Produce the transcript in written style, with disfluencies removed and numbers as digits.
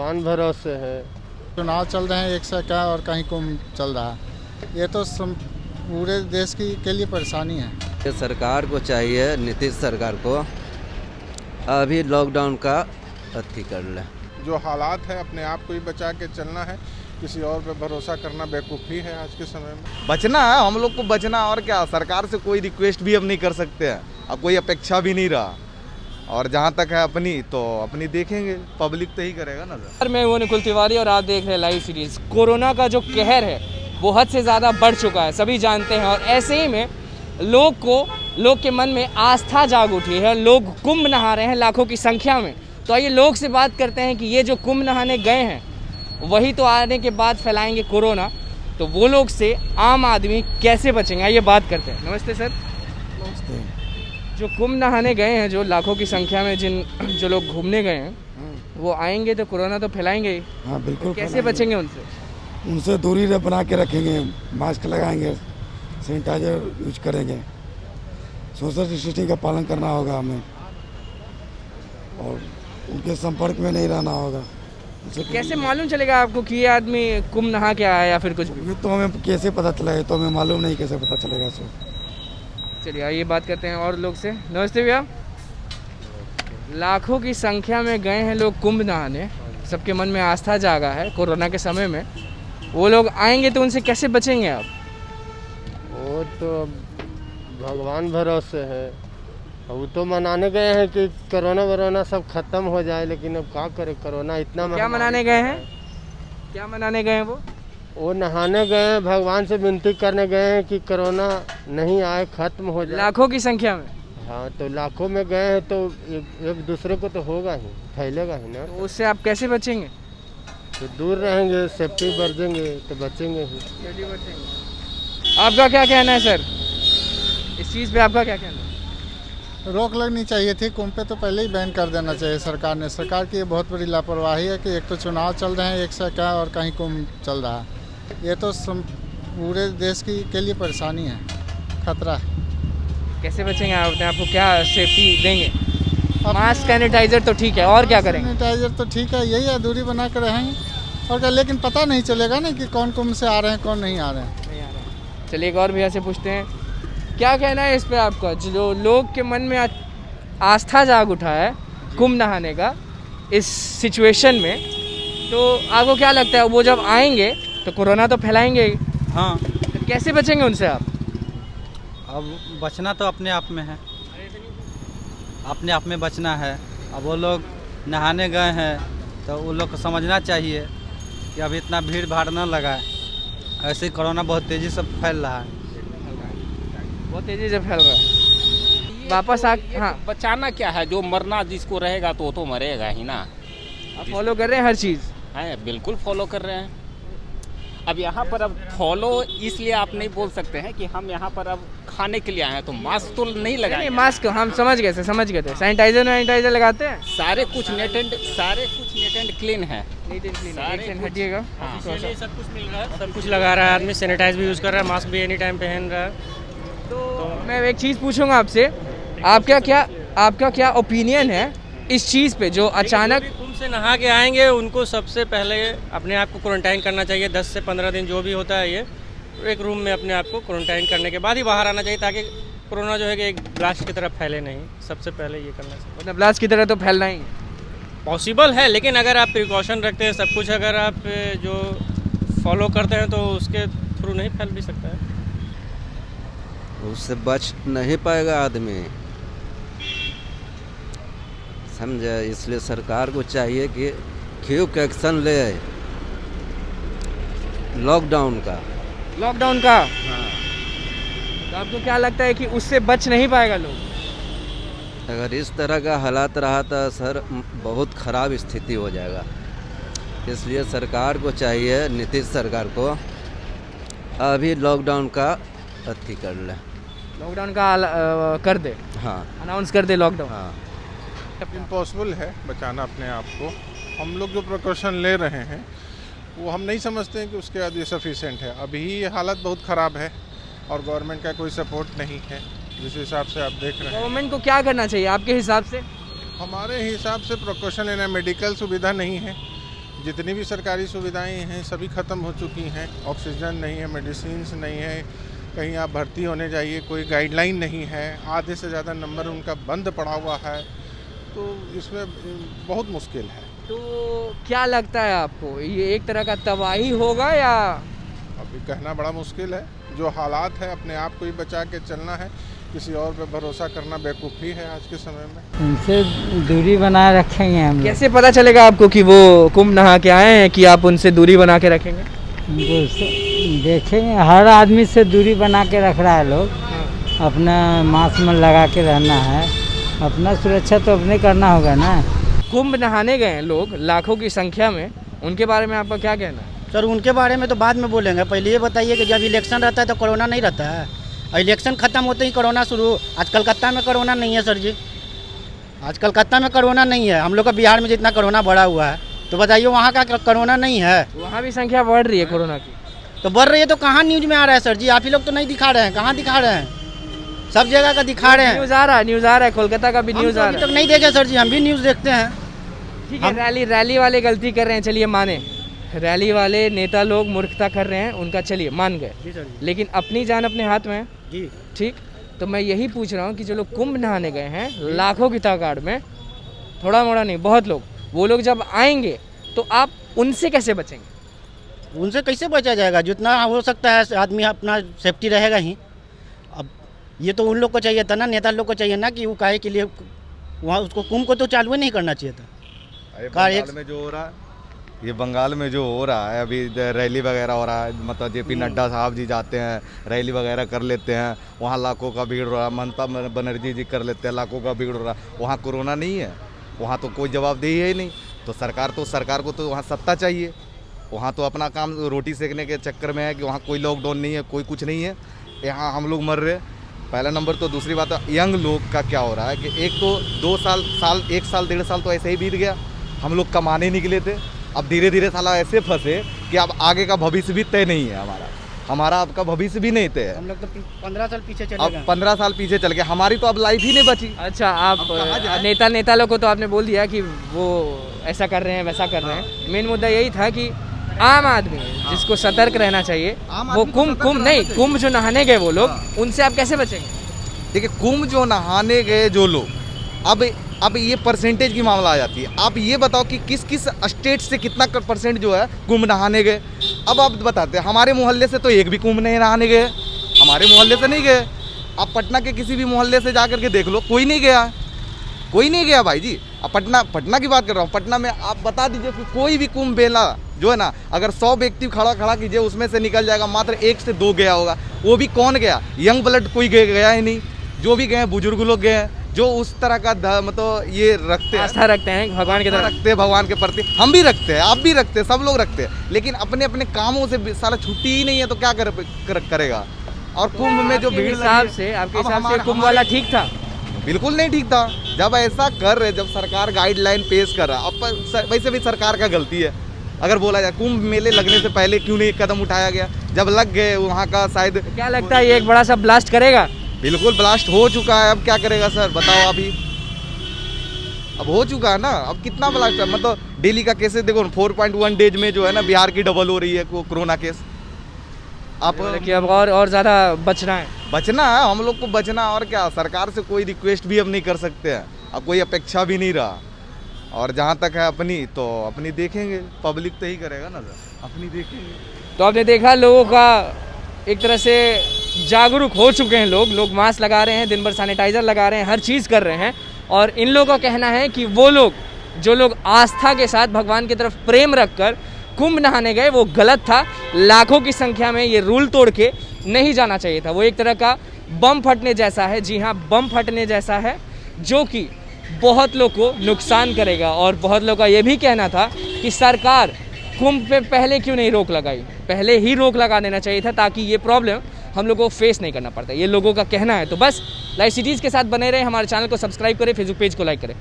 भगवान भरोसे है। चुनाव चल रहे हैं, एक से क्या और कहीं कुंभ चल रहा है। ये तो पूरे देश के लिए परेशानी है। ये सरकार को चाहिए, नीतीश सरकार को अभी लॉकडाउन का अति कर ले। जो हालात है अपने आप को ही बचा के चलना है, किसी और पे भरोसा करना बेवकूफ़ी है आज के समय में। बचना है, हम लोग को बचना, और क्या। सरकार से कोई रिक्वेस्ट भी हम नहीं कर सकते हैं, अब कोई अपेक्षा भी नहीं रहा। और जहाँ तक है अपनी, तो अपनी देखेंगे, पब्लिक तो ही करेगा ना सर। मैं हूं निकुल तिवारी और आप देख रहे हैं लाइव सीरीज। कोरोना का जो कहर है वो हद से ज़्यादा बढ़ चुका है, सभी जानते हैं। और ऐसे ही में लोग के मन में आस्था जाग उठी है। लोग कुंभ नहा रहे हैं लाखों की संख्या में। तो आइए लोग से बात करते हैं कि ये जो कुंभ नहाने गए हैं वही तो आने के बाद फैलाएंगे कोरोना। तो वो लोग से आम आदमी कैसे बचेंगे, आइए बात करते हैं। नमस्ते सर। नमस्ते। जो कुंभ नहाने गए हैं, जो लाखों की संख्या में जो लोग घूमने गए हैं, वो आएंगे तो कोरोना तो फैलाएंगे ही। हाँ बिल्कुल। कैसे बचेंगे उनसे? उनसे दूरी बना के रखेंगे, मास्क लगाएंगे, सैनिटाइजर यूज करेंगे, सोशल डिस्टेंसिंग का पालन करना होगा हमें, और उनके संपर्क में नहीं रहना होगा। कैसे मालूम चलेगा आपको कि ये आदमी कुंभ नहा के आया या फिर कुछ भी? ये तो हमें कैसे पता चलेगा, तो हमें मालूम नहीं कैसे पता चलेगा सर। चलिए आइए बात करते हैं और लोग से। नमस्ते भैया। लाखों की संख्या में गए हैं लोग कुंभ नहाने, सबके मन में आस्था जागा है कोरोना के समय में। वो लोग आएंगे तो उनसे कैसे बचेंगे आप? वो तो भगवान भरोसे है। वो तो मनाने गए हैं कि कोरोना वरोना सब खत्म हो जाए, लेकिन अब क्या करे, कोरोना इतना क्या मनाने गए हैं? क्या मनाने गए हैं वो नहाने गए हैं, भगवान से विनती करने गए हैं कि कोरोना नहीं आए, खत्म हो जाए। लाखों की संख्या में? हाँ, तो लाखों में गए हैं तो एक दूसरे को तो होगा ही, फैलेगा ही ना। तो उससे आप कैसे बचेंगे? तो दूर रहेंगे, सेफ्टी बरतेंगे तो बचेंगे ही। आपका क्या कहना है सर, इस चीज़ पे आपका क्या कहना है? रोक लगनी चाहिए थी कुंभ पे, तो पहले ही बैन कर देना चाहिए सरकार ने। सरकार की ये बहुत बड़ी लापरवाही है कि एक तो चुनाव चल रहे हैं, एक से क्या और कहीं कुंभ चल रहा है। ये तो पूरे देश के लिए परेशानी है, खतरा है। कैसे बचेंगे आप अपने आप को, क्या सेफ्टी देंगे? मास्क सैनिटाइजर तो ठीक है, और क्या करेंगे? सैनिटाइजर तो ठीक है, यही है, दूरी बना कर रहेंगे और क्या। लेकिन पता नहीं चलेगा ना कि कौन कुंभ से आ रहे हैं, कौन नहीं आ रहे हैं। चलिए एक और भैया से पूछते हैं, क्या कहना है इस पे आपका? जो लोग के मन में आस्था जाग उठा है कुंभ नहाने का इस सिचुएशन में, तो आपको क्या लगता है वो जब आएंगे तो कोरोना तो फैलाएंगे ही? हाँ। तो कैसे बचेंगे उनसे आप? अब बचना तो अपने आप में है, अपने आप में बचना है। अब वो लोग नहाने गए हैं तो वो लोग को समझना चाहिए कि अब इतना भीड़ भाड़ न लगाए। ऐसे ही कोरोना बहुत तेज़ी से फैल रहा है, बहुत तेज़ी से फैल रहा है। वापस आ, हाँ, बचाना क्या है, जो मरना जिसको रहेगा तो वो तो मरेगा ही ना। आप फॉलो कर रहे हैं हर चीज़? है, बिल्कुल फॉलो कर रहे हैं। अब यहाँ पर अब फॉलो इसलिए आप नहीं बोल सकते हैं कि हम यहाँ पर अब खाने के लिए आए हैं तो मास्क तो नहीं लगाएंगे। मास्क हम समझ गए थे। सैनिटाइजर लगाते हैं, सारे कुछ नेट एंड क्लीन है। हटिएगा। सब कुछ मिल रहा है, सब कुछ लगा रहा है आदमी, सैनिटाइज भी यूज़ कर रहा है, मास्क भी एनी टाइम पहन रहा है। तो मैं एक चीज़ पूछूंगा आपसे, आपका क्या ओपिनियन है इस चीज़ पे, जो अचानक कुंभ से नहा के आएंगे उनको सबसे पहले अपने आप को क्वारंटाइन करना चाहिए। 10 से 15 दिन जो भी होता है, ये एक रूम में अपने आप को क्वारंटाइन करने के बाद ही बाहर आना चाहिए, ताकि कोरोना जो है कि एक ब्लास्ट की तरफ फैले नहीं। सबसे पहले ये करना चाहिए। मतलब ब्लास्ट की तरह तो फैलना ही पॉसिबल है, लेकिन अगर आप प्रिकॉशन रखते हैं, सब कुछ अगर आप जो फॉलो करते हैं तो उसके थ्रू नहीं फैल भी सकता है। उससे बच नहीं पाएगा आदमी, समझे। इसलिए सरकार को चाहिए कि क्विक एक्शन ले लॉकडाउन का। हाँ। तो आपको क्या लगता है कि उससे बच नहीं पाएगा लोग? अगर इस तरह का हालात रहा तो सर बहुत ख़राब स्थिति हो जाएगा। इसलिए सरकार को चाहिए, नीतीश सरकार को अभी लॉकडाउन का अति कर ले। लॉकडाउन का कर दे, हाँ, अनाउंस कर दे लॉकडाउन। हाँ। इम्पॉसिबल है बचाना अपने आप को। हम लोग जो प्रिकॉशन ले रहे हैं वो हम नहीं समझते हैं कि उसके बाद ये सफिशेंट है। अभी ये हालत बहुत ख़राब है और गवर्नमेंट का कोई सपोर्ट नहीं है, जिस हिसाब से आप देख रहे हैं। गवर्नमेंट को क्या करना चाहिए आपके हिसाब से? हमारे हिसाब से प्रिकॉशन लेना, मेडिकल सुविधा नहीं है, जितनी भी सरकारी सुविधाएं हैं सभी ख़त्म हो चुकी हैं। ऑक्सीजन नहीं है, मेडिसिन्स नहीं है, कहीं आप भर्ती होने जाइए कोई गाइडलाइन नहीं है, आधे से ज़्यादा नंबर उनका बंद पड़ा हुआ है, तो इसमें बहुत मुश्किल है। तो क्या लगता है आपको, ये एक तरह का तबाही होगा या? अभी कहना बड़ा मुश्किल है। जो हालात है अपने आप को ही बचा के चलना है, किसी और पे भरोसा करना बेवकूफ़ी है आज के समय में। उनसे दूरी बनाए रखेंगे हम लोग। कैसे पता चलेगा आपको कि वो कुंभ नहा के आए हैं कि आप उनसे दूरी बना के रखेंगे? उनको देखेंगे, हर आदमी से दूरी बना के रख रहा है लोग। अपना मास्क में लगा के रहना है, अपना सुरक्षा तो अपने करना होगा ना। कुंभ नहाने गए हैं लोग लाखों की संख्या में, उनके बारे में आपका क्या कहना है? सर उनके बारे में तो बाद में बोलेंगे, पहले ये बताइए कि जब इलेक्शन रहता है तो कोरोना नहीं रहता है, और इलेक्शन खत्म होते ही कोरोना शुरू। आज कलकत्ता में कोरोना नहीं है सर जी, आज कलकत्ता में कोरोना नहीं है। हम लोग का बिहार में जितना कोरोना बढ़ा हुआ है, तो बताइए वहाँ का कोरोना नहीं है। वहाँ भी संख्या बढ़ रही है कोरोना की, तो बढ़ रही है तो कहाँ न्यूज में आ रहा है सर जी? आप ही लोग तो नहीं दिखा रहे हैं, कहाँ दिखा रहे हैं? सब जगह का दिखा रहे हैं। न्यूज़ आ रहा है, कोलकाता का भी न्यूज़ आ रहा है। तक नहीं देखे सर जी, हम भी न्यूज़ देखते हैं। ठीक है, रैली वाले गलती कर रहे हैं, चलिए माने, रैली वाले नेता लोग मूर्खता कर रहे हैं, उनका चलिए मान गए, लेकिन अपनी जान अपने हाथ में है जी। ठीक, तो मैं यही पूछ रहा हूँ कि जो लोग कुंभ नहाने गए हैं लाखों की तादाद में, थोड़ा मोड़ा नहीं बहुत लोग, वो लोग जब आएंगे तो आप उनसे कैसे बचेंगे? उनसे कैसे बचा जाएगा? जितना हो सकता है आदमी अपना सेफ्टी रहेगा ही। अब ये तो उन लोग को चाहिए था ना, नेता लोग को चाहिए ना कि वो काहे के लिए वहाँ उसको कुंभ को तो चालू ही नहीं करना चाहिए था। बंगाल में जो हो रहा है, ये बंगाल में जो हो रहा है अभी रैली वगैरह हो रहा है, मतलब जेपी नड्डा साहब जी जाते हैं, रैली वगैरह कर लेते हैं, वहाँ लाखों का भीड़ हो रहा है, ममता बनर्जी जी कर लेते हैं, लाखों का भीड़ हो रहा है। वहाँ कोरोना नहीं है, वहाँ तो कोई जवाबदेही है ही नहीं। तो सरकार को तो वहाँ सत्ता चाहिए, वहाँ तो अपना काम रोटी सेकने के चक्कर में है कि वहाँ कोई लॉकडाउन नहीं है, कोई कुछ नहीं है। यहाँ हम लोग मर रहे, पहला नंबर। तो दूसरी बात है यंग लोग का क्या हो रहा है कि एक तो 2 साल 1 साल 1.5 साल तो ऐसे ही बीत गया, हम लोग कमाने निकले थे। अब धीरे धीरे साला ऐसे फंसे कि अब आगे का भविष्य भी तय नहीं है हमारा आपका भविष्य भी नहीं तय है। हम लोग तो 15 साल पीछे चले अब 15 साल पीछे चल गए, हमारी तो अब लाइफ ही नहीं बची। अच्छा, आप नेता लोग को तो आपने बोल दिया कि वो ऐसा कर रहे हैं वैसा कर रहे हैं। मेन मुद्दा यही था कि आम आदमी जिसको सतर्क रहना चाहिए, वो कुंभ जो नहाने गए वो लोग, उनसे आप कैसे बचेंगे? देखिए, कुंभ जो नहाने गए जो लोग, अब ये परसेंटेज की मामला आ जाती है। आप ये बताओ कि किस किस स्टेट से कितना % जो है कुंभ नहाने गए। अब आप बताते हैं, हमारे मोहल्ले से तो एक भी कुंभ नहीं नहाने गए, हमारे मोहल्ले से नहीं गए। आप पटना के किसी भी मोहल्ले से जा करके देख लो, कोई नहीं गया भाई जी। अब पटना की बात कर रहा हूँ, पटना में आप बता दीजिए कि कोई भी कुंभ मेला जो है ना, अगर 100 व्यक्ति खड़ा कीजिए, उसमें से निकल जाएगा मात्र 1 से 2 गया होगा। वो भी कौन गया? यंग ब्लड कोई गया ही नहीं। जो भी गए बुजुर्ग लोग गए हैं, जो उस तरह का मतलब ये आस्था रखते हैं भगवान की तरफ, रखते हैं भगवान के प्रति। हम भी रखते हैं, आप भी रखते हैं, सब लोग रखते हैं, लेकिन अपने अपने कामों से सारा छुट्टी ही नहीं है तो क्या करेगा। और कुंभ में जो भीड़ हिसाब से, आपके हिसाब से कुंभ वाला ठीक था? बिल्कुल नहीं ठीक था। जब ऐसा कर रहे, जब सरकार गाइडलाइन पेश कर रहा, अब वैसे भी सरकार का गलती है। अगर बोला जाए कुंभ मेले लगने से पहले क्यों नहीं कदम उठाया गया? जब लग गए वहाँ का शायद, क्या लगता है ये एक बड़ा सा ब्लास्ट करेगा? बिल्कुल ब्लास्ट हो चुका है। अब क्या करेगा सर, बताओ। अभी अब हो चुका है ना, अब कितना ब्लास्ट है? मतलब डेली का केसेस देखो, 4.1 डेज में जो है ना बिहार की डबल हो रही है कोरोना केस। आप कि अब और ज़्यादा बचना है, हम लोग को बचना। और क्या, सरकार से कोई रिक्वेस्ट भी अब नहीं कर सकते हैं, अब कोई अपेक्षा भी नहीं रहा। और जहाँ तक है अपनी देखेंगे, पब्लिक तो ही करेगा ना सर, अपनी देखेंगे। तो आपने देखा लोगों का एक तरह से जागरूक हो चुके हैं लोग मास्क लगा रहे हैं, दिन भर सैनिटाइज़र लगा रहे हैं, हर चीज़ कर रहे हैं। और इन लोगों का कहना है कि वो लोग जो लोग आस्था के साथ भगवान की तरफ प्रेम रखकर कुंभ नहाने गए, वो गलत था। लाखों की संख्या में ये रूल तोड़ के नहीं जाना चाहिए था। वो एक तरह का बम फटने जैसा है, जी हाँ, बम फटने जैसा है, जो कि बहुत लोग को नुकसान करेगा। और बहुत लोग का ये भी कहना था कि सरकार कुंभ पे पहले क्यों नहीं रोक लगाई, पहले ही रोक लगा देना चाहिए था, ताकि ये प्रॉब्लम हम लोगों को फेस नहीं करना पड़ता। ये लोगों का कहना है। तो बस लाइव सिटीज़ के साथ बने रहे, हमारे चैनल को सब्सक्राइब करें, फेसबुक पेज को लाइक करें।